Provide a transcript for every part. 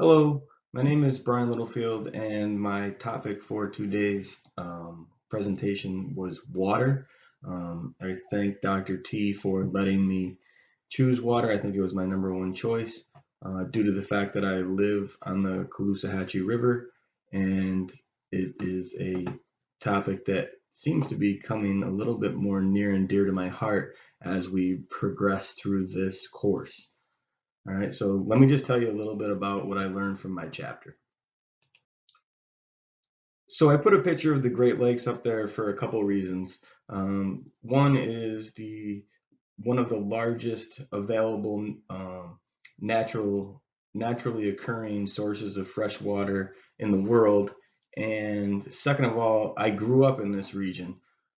Hello, my name is Brian Littlefield, and my topic for today's presentation was water. I thank Dr. T for letting me choose water. I think it was my number one choice due to the fact that I live on the Caloosahatchee River, and it is a topic that seems to be coming a little bit more near and dear to my heart as we progress through this course. All right, so let me just tell you a little bit about what I learned from my chapter. So I put a picture of the Great Lakes up there for a couple reasons. One is the one of the largest available natural naturally occurring sources of fresh water in the world, and second of all, I grew up in this region.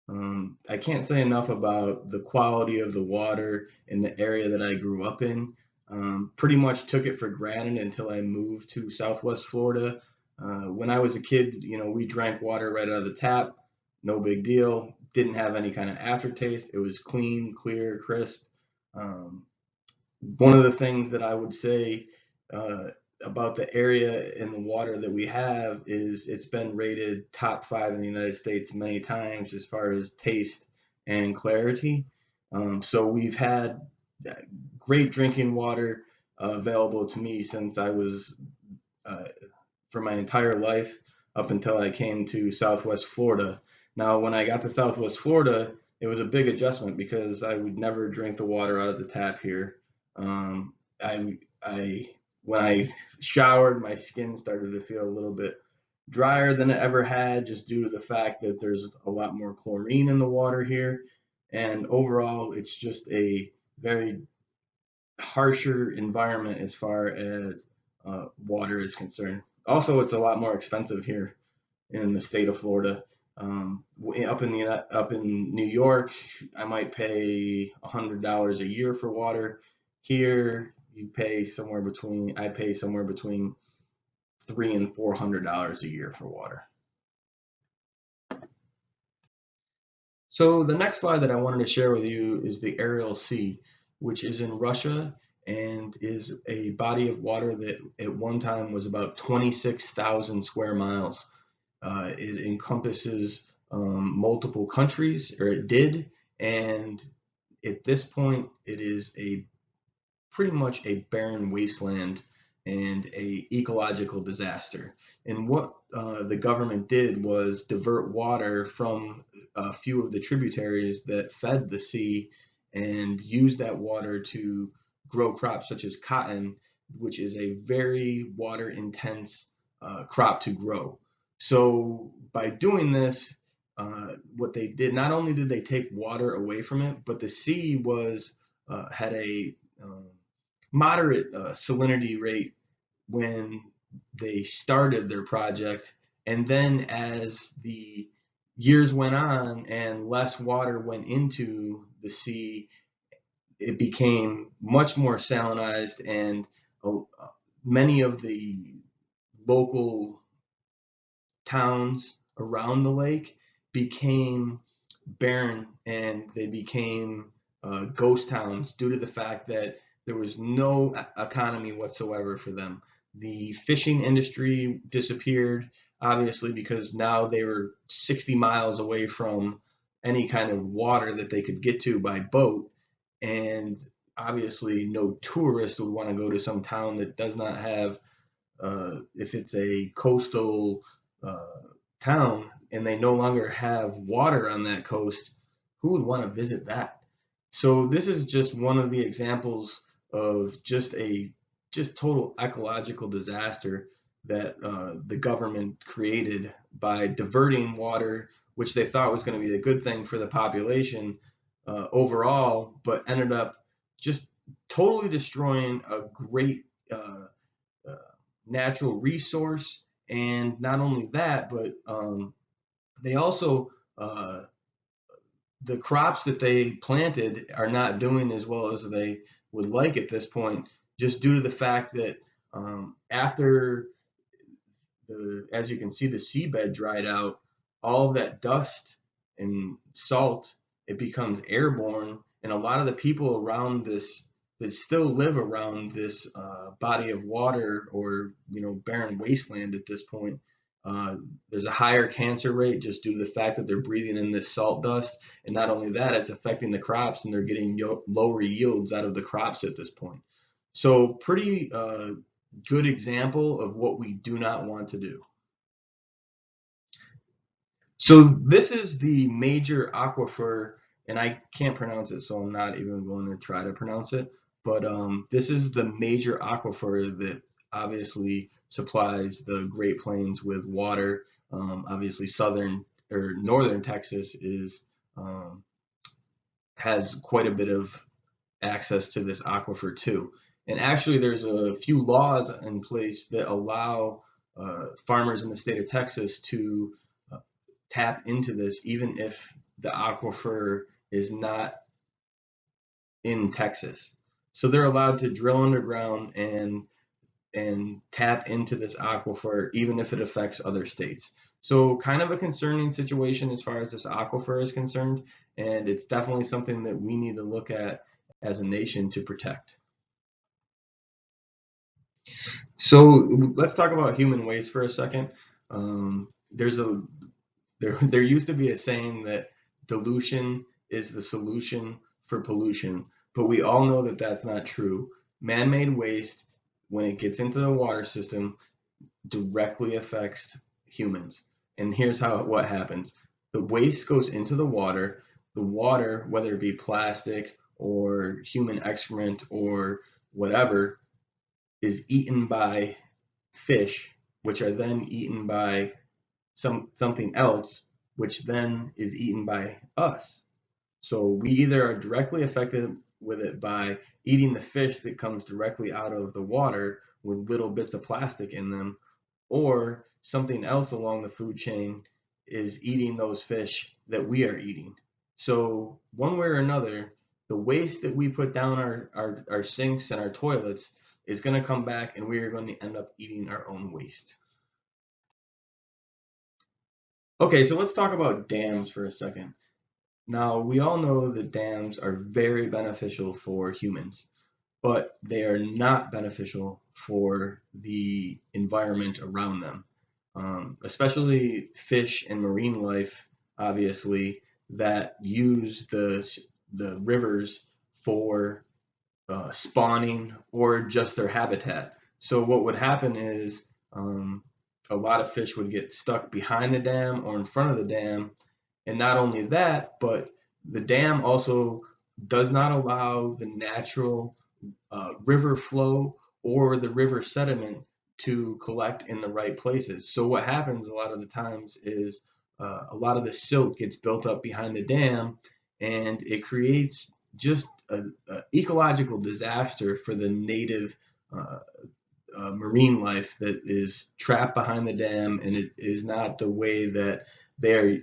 I can't say enough about the quality of the water in the area that I grew up in. Pretty much took it for granted until I moved to Southwest Florida. When I was a kid, we drank water right out of the tap, no big deal. Didn't have any kind of aftertaste. It was clean, clear, crisp. Um, One of the things that I would say uh, about the area and the water that we have is it's been rated top five in the United States many times as far as taste and clarity. So we've had great drinking water available to me since I was uh, for my entire life up until I came to Southwest Florida. Now, when I got to Southwest Florida, it was a big adjustment because I would never drink the water out of the tap here. Um, I when I showered, my skin started to feel a little bit drier than it ever had, just due to the fact that there's a lot more chlorine in the water here. And overall, it's just a very harsher environment as far as water is concerned. Also, it's a lot more expensive here in the state of Florida. Up in New York, I might pay $100 a year for water. Here, I pay somewhere between $300 and $400 a year for water. So the next slide that I wanted to share with you is the Aral Sea, which is in Russia and is a body of water that at one time was about 26,000 square miles. It encompasses multiple countries, or it did, and at this point, it is a pretty much a barren wasteland and a ecological disaster. And what the government did was divert water from a few of the tributaries that fed the sea and use that water to grow crops such as cotton, which is a very water intense crop to grow. So by doing this, what they did, not only did they take water away from it, but the sea was had a moderate salinity rate when they started their project. And then as the years went on and less water went into the sea, it became much more salinized, and uh, many of the local towns around the lake became barren, and they became ghost towns due to the fact that there was no economy whatsoever for them. The fishing industry disappeared, obviously, because now they were 60 miles away from any kind of water that they could get to by boat. And obviously, no tourist would want to go to some town that does not have, if it's a coastal uh, town and they no longer have water on that coast, who would want to visit that? So this is just one of the examples of just total ecological disaster that the government created by diverting water, which they thought was going to be a good thing for the population overall, but ended up just totally destroying a great uh, natural resource. And not only that, but they also the crops that they planted are not doing as well as they would like at this point, just due to the fact that after as you can see, the seabed dried out, all of that dust and salt, it becomes airborne, and a lot of the people around that still live around this body of water, or barren wasteland at this point. Uh, there's a higher cancer rate just due to the fact that they're breathing in this salt dust, and not only that, it's affecting the crops, and they're getting lower yields out of the crops at this point. So pretty good example of what we do not want to do. So this is the major aquifer, and I can't pronounce it, so I'm not even going to try to pronounce it. But this is the major aquifer that obviously supplies the Great Plains with water. Obviously, southern or northern Texas um, has quite a bit of access to this aquifer too. And actually, there's a few laws in place that allow farmers in the state of Texas to tap into this, even if the aquifer is not in Texas. So they're allowed to drill underground and tap into this aquifer, even if it affects other states. So kind of a concerning situation as far as this aquifer is concerned, and it's definitely something that we need to look at as a nation to protect. So let's talk about human waste for a second. There's a there used to be a saying that dilution is the solution for pollution, but we all know that that's not true. Man-made waste, when it gets into the water system, directly affects humans. And here's what happens. The waste goes into the water. The water, whether it be plastic or human excrement or whatever, is eaten by fish, which are then eaten by something else, which then is eaten by us. So we either are directly affected with it by eating the fish that comes directly out of the water with little bits of plastic in them, or something else along the food chain is eating those fish that we are eating. So one way or another, the waste that we put down our sinks and our toilets is going to come back, and we are going to end up eating our own waste. Okay, so let's talk about dams for a second. Now, we all know that dams are very beneficial for humans, but they are not beneficial for the environment around them, especially fish and marine life, obviously, that use the rivers for spawning or just their habitat. So what would happen is a lot of fish would get stuck behind the dam or in front of the dam. And not only that, but the dam also does not allow the natural river flow or the river sediment to collect in the right places. So what happens a lot of the times is a lot of the silt gets built up behind the dam, and it creates just a ecological disaster for the native uh, marine life that is trapped behind the dam, and it is not the way that the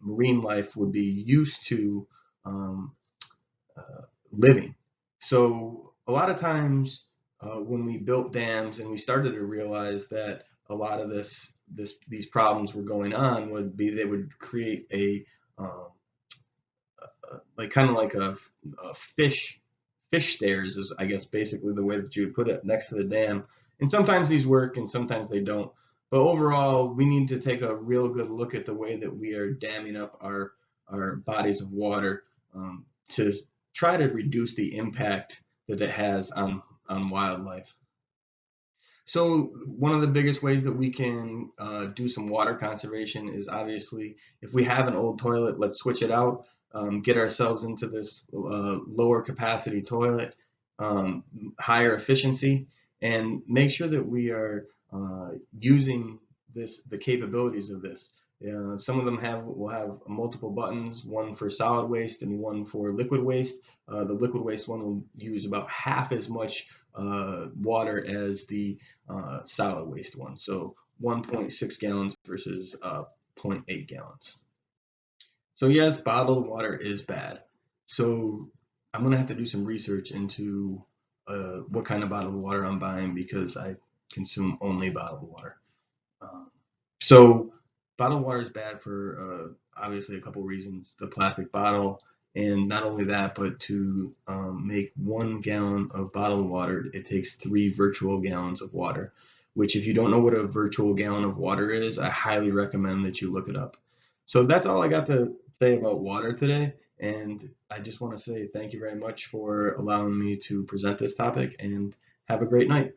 marine life would be used to um, living. So a lot of times when we built dams and we started to realize that a lot of these problems were going on, would be they would create um, like kind of like a fish stairs, is I guess basically the way that you would put it, next to the dam. And sometimes these work and sometimes they don't. But overall, we need to take a real good look at the way that we are damming up our bodies of water, to try to reduce the impact that it has on wildlife. So one of the biggest ways that we can do some water conservation is obviously, if we have an old toilet, let's switch it out, get ourselves into this lower capacity toilet, higher efficiency, and make sure that we are using the capabilities of this. Some of them will have multiple buttons, one for solid waste and one for liquid waste. The liquid waste one will use about half as much water as the solid waste one. So 1.6 gallons versus 0.8 gallons. So yes, bottled water is bad. So I'm gonna have to do some research into what kind of bottled water I'm buying, because I consume only bottled water. Um, so bottled water is bad for obviously a couple reasons. The plastic bottle And not only that, but to make 1 gallon of bottled water, it takes 3 virtual gallons of water, which if you don't know what a virtual gallon of water is, I highly recommend that you look it up. So that's all I got to say about water today. And I just want to say thank you very much for allowing me to present this topic, and have a great night.